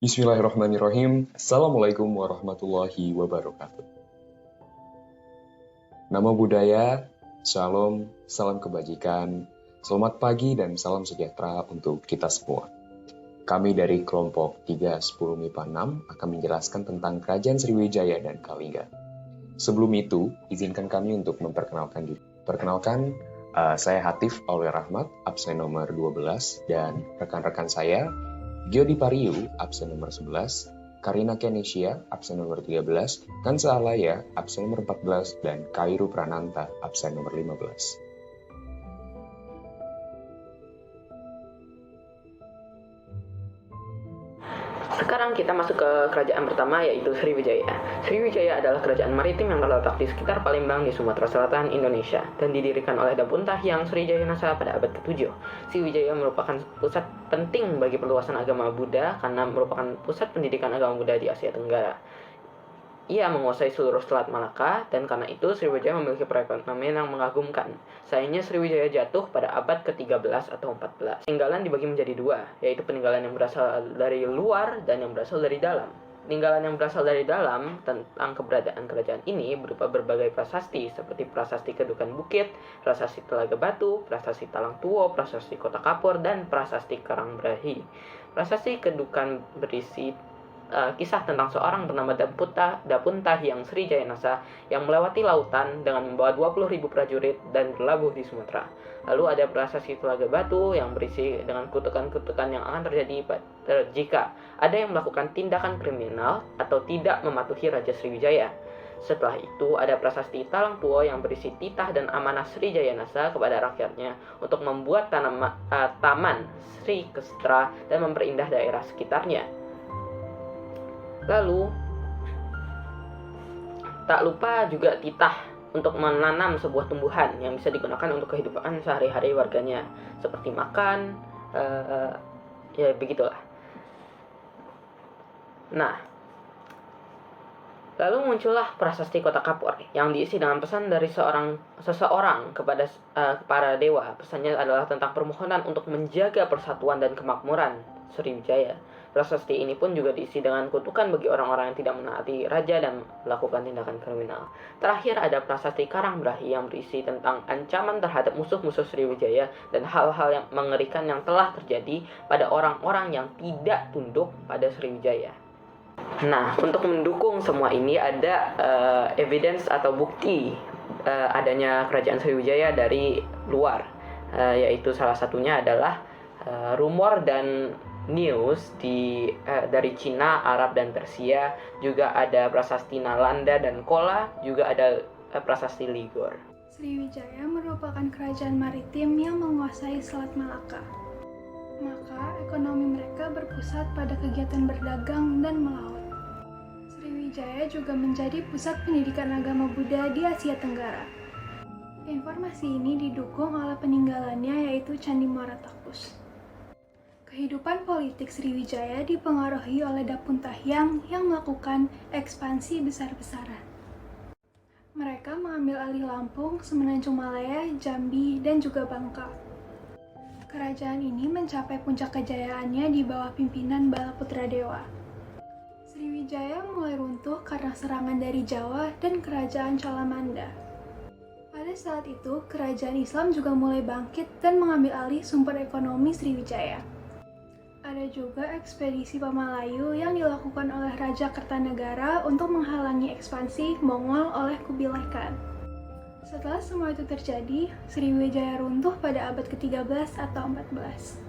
Bismillahirrahmanirrahim. Assalamualaikum warahmatullahi wabarakatuh. Nama budaya, shalom, salam kebajikan, selamat pagi dan salam sejahtera untuk kita semua. Kami dari kelompok 310 MIPA 6 akan menjelaskan tentang Kerajaan Sriwijaya dan Kalingga. Sebelum itu, izinkan kami untuk memperkenalkan diri. Perkenalkan, saya Hatif Aulia Rahmat, absen nomor 12, dan rekan-rekan saya, Giodi Pariu, absen nomor 11, Karina Kenesia, absen nomor 13, Kansa Alaya, absen nomor 14, dan Kairu Prananta, absen nomor 15. Sekarang kita masuk ke kerajaan pertama, yaitu Sriwijaya. Sriwijaya adalah kerajaan maritim yang terletak di sekitar Palembang di Sumatera Selatan, Indonesia, dan didirikan oleh Dapunta Hyang Sriwijayana pada abad ke-7. Sriwijaya merupakan pusat penting bagi perluasan agama Buddha karena merupakan pusat pendidikan agama Buddha di Asia Tenggara. Ia menguasai seluruh Selat Malaka, dan karena itu Sriwijaya memiliki perekonomian yang mengagumkan. Sayangnya Sriwijaya jatuh pada abad ke-13 atau 14. Peninggalan dibagi menjadi dua, yaitu peninggalan yang berasal dari luar dan yang berasal dari dalam. Peninggalan yang berasal dari dalam tentang keberadaan kerajaan ini berupa berbagai prasasti, seperti prasasti Kedukan Bukit, prasasti Telaga Batu, prasasti Talang Tuo, prasasti Kota Kapur, dan prasasti Karangbrahi. Prasasti Kedukan berisi kisah tentang seorang bernama Dapunta Hyang Sriwijayana yang melewati lautan dengan membawa 20.000 prajurit dan berlabuh di Sumatera. Lalu ada prasasti Telaga Batu yang berisi dengan kutukan-kutukan yang akan terjadi jika ada yang melakukan tindakan kriminal atau tidak mematuhi Raja Sriwijaya. Setelah itu ada prasasti Talang Tuo yang berisi titah dan amanah Sriwijayana kepada rakyatnya untuk membuat taman Sri Kestra dan memperindah daerah sekitarnya. Lalu, tak lupa juga titah untuk menanam sebuah tumbuhan yang bisa digunakan untuk kehidupan sehari-hari warganya, seperti makan, ya begitulah. Nah, lalu muncullah prasasti Kota Kapur yang diisi dengan pesan dari seseorang kepada para dewa. Pesannya adalah tentang permohonan untuk menjaga persatuan dan kemakmuran Sriwijaya. Prasasti ini pun juga diisi dengan kutukan bagi orang-orang yang tidak menaati raja dan melakukan tindakan kriminal. Terakhir ada prasasti Karangbrahi yang berisi tentang ancaman terhadap musuh-musuh Sriwijaya dan hal-hal yang mengerikan yang telah terjadi pada orang-orang yang tidak tunduk pada Sriwijaya. Nah, untuk mendukung semua ini ada evidence atau bukti adanya kerajaan Sriwijaya dari luar, yaitu salah satunya adalah rumor dan news dari Cina, Arab, dan Persia. Juga ada prasasti Nalanda dan Kola, juga ada prasasti Ligor. Sriwijaya merupakan kerajaan maritim yang menguasai Selat Malaka. Maka ekonomi mereka berpusat pada kegiatan berdagang dan melaut. Sriwijaya juga menjadi pusat pendidikan agama Buddha di Asia Tenggara. Informasi ini didukung oleh peninggalannya, yaitu Candi Muara Takus. Kehidupan politik Sriwijaya dipengaruhi oleh Dapunta Hyang yang melakukan ekspansi besar-besaran. Mereka mengambil alih Lampung, Semenanjung Malaya, Jambi, dan juga Bangka. Kerajaan ini mencapai puncak kejayaannya di bawah pimpinan Balaputra Dewa. Sriwijaya mulai runtuh karena serangan dari Jawa dan kerajaan Cholamanda. Pada saat itu, kerajaan Islam juga mulai bangkit dan mengambil alih sumber ekonomi Sriwijaya. Ada juga ekspedisi Pamalayu yang dilakukan oleh Raja Kertanegara untuk menghalangi ekspansi Mongol oleh Kubilai Khan. Setelah semua itu terjadi, Sriwijaya runtuh pada abad ke-13 atau 14.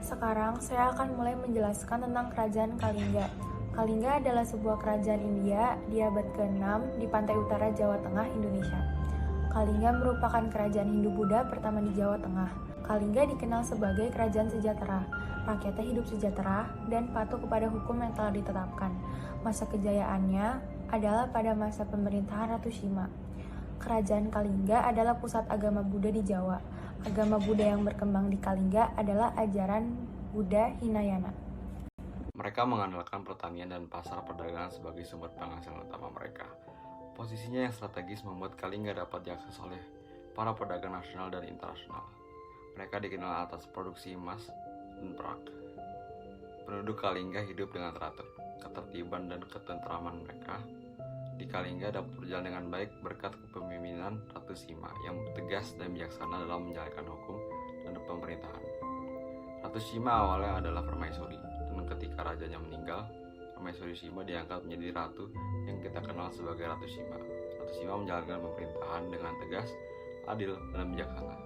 Sekarang saya akan mulai menjelaskan tentang kerajaan Kalingga. Kalingga adalah sebuah kerajaan India di abad ke-6 di pantai utara Jawa Tengah, Indonesia. Kalingga merupakan kerajaan Hindu-Buddha pertama di Jawa Tengah. Kalingga dikenal sebagai kerajaan sejahtera. Rakyatnya hidup sejahtera dan patuh kepada hukum yang telah ditetapkan. Masa kejayaannya adalah pada masa pemerintahan Ratu Sima. Kerajaan Kalingga adalah pusat agama Buddha di Jawa. Agama Buddha yang berkembang di Kalingga adalah ajaran Buddha Hinayana. Mereka mengandalkan pertanian dan pasar perdagangan sebagai sumber penghasilan utama mereka. Posisinya yang strategis membuat Kalingga dapat diakses oleh para pedagang nasional dan internasional. Mereka dikenal atas produksi emas dan perak. Penduduk Kalingga hidup dengan teratur, ketertiban dan ketentraman mereka. Di Kalingga dapat berjalan dengan baik berkat kepemimpinan Ratu Sima yang tegas dan bijaksana dalam menjalankan hukum dan pemerintahan. Ratu Sima awalnya adalah permaisuri, dan ketika rajanya meninggal, permaisuri Sima diangkat menjadi ratu yang kita kenal sebagai Ratu Sima. Ratu Sima menjalankan pemerintahan dengan tegas, adil, dan bijaksana.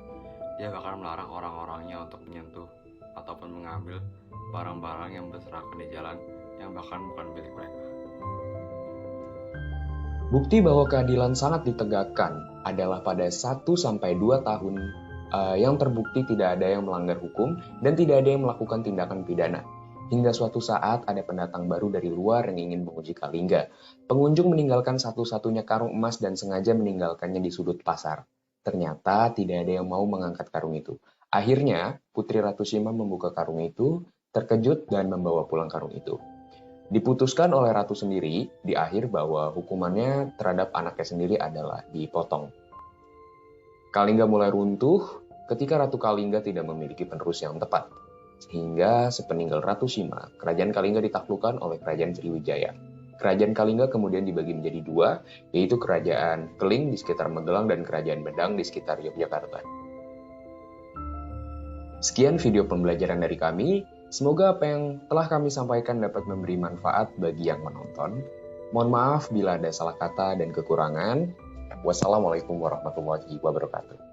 Dia bahkan melarang orang-orangnya untuk menyentuh ataupun mengambil barang-barang yang berserakan di jalan yang bahkan bukan milik mereka. Bukti bahwa keadilan sangat ditegakkan adalah pada 1-2 tahun yang terbukti tidak ada yang melanggar hukum dan tidak ada yang melakukan tindakan pidana. Hingga suatu saat ada pendatang baru dari luar yang ingin menguji Kalingga. Pengunjung meninggalkan satu-satunya karung emas dan sengaja meninggalkannya di sudut pasar. Ternyata tidak ada yang mau mengangkat karung itu. Akhirnya, Putri Ratu Sima membuka karung itu, terkejut dan membawa pulang karung itu. Diputuskan oleh Ratu sendiri di akhir bahwa hukumannya terhadap anaknya sendiri adalah dipotong. Kalingga mulai runtuh ketika Ratu Kalingga tidak memiliki penerus yang tepat. Sehingga sepeninggal Ratu Sima, kerajaan Kalingga ditaklukkan oleh kerajaan Sriwijaya. Kerajaan Kalingga kemudian dibagi menjadi 2, yaitu kerajaan Keling di sekitar Magelang dan kerajaan Medang di sekitar Yogyakarta. Sekian video pembelajaran dari kami. Semoga apa yang telah kami sampaikan dapat memberi manfaat bagi yang menonton. Mohon maaf bila ada salah kata dan kekurangan. Wassalamualaikum warahmatullahi wabarakatuh.